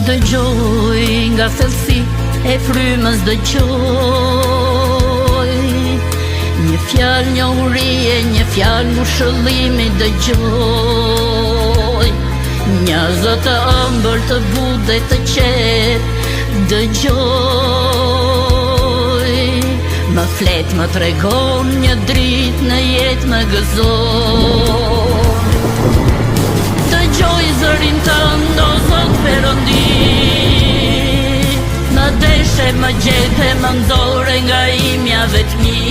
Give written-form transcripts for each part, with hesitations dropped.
Dëgjoj nga thellësi e frymës dëgjoj një fjalë, një urie, një fjalë ngushëllimi dëgjoj një zë të ëmbël, të butë dhe të qetë dëgjoj më flet, më tregon një dritë në jetë më gëzon. Dëgjoj zërin tënd o Zot Perëndi, më deshe, më gjete, më nxore nga imja vetmi.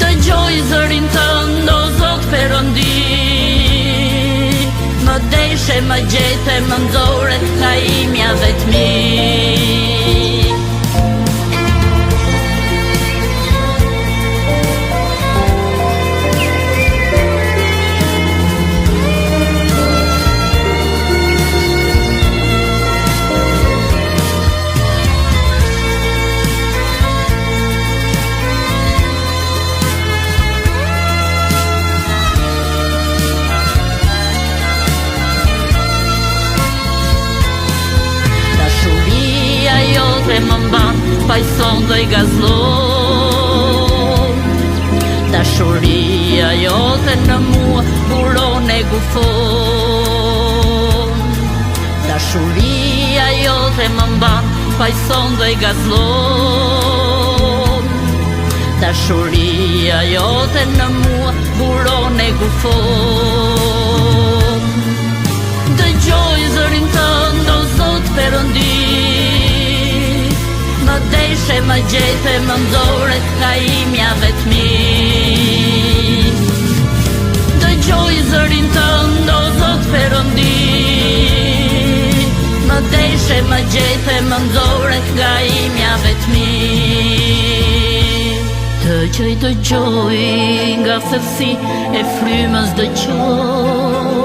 Dëgjoj zërin tënd o Zot Perëndi, më deshe, më gjete, më nxore nga imja vetmi. Më mban, pajson dhe i gazlon. Dashuria jote në mua buron e gufon. Dashuria jote më mban, pajson dhe i gazlon. Dashuria jote në mua buron e gufon. Dëgjoj zërin tënd o Zot Perëndi, më deshe, më gjete, më nxore nga imja vetmi. Dëgjoj zërin tënd o Zot Perëndi, më deshe, më gjete, më nxore nga imja vetmi. Dëgjoj nga thellësi e frymës dëgjoj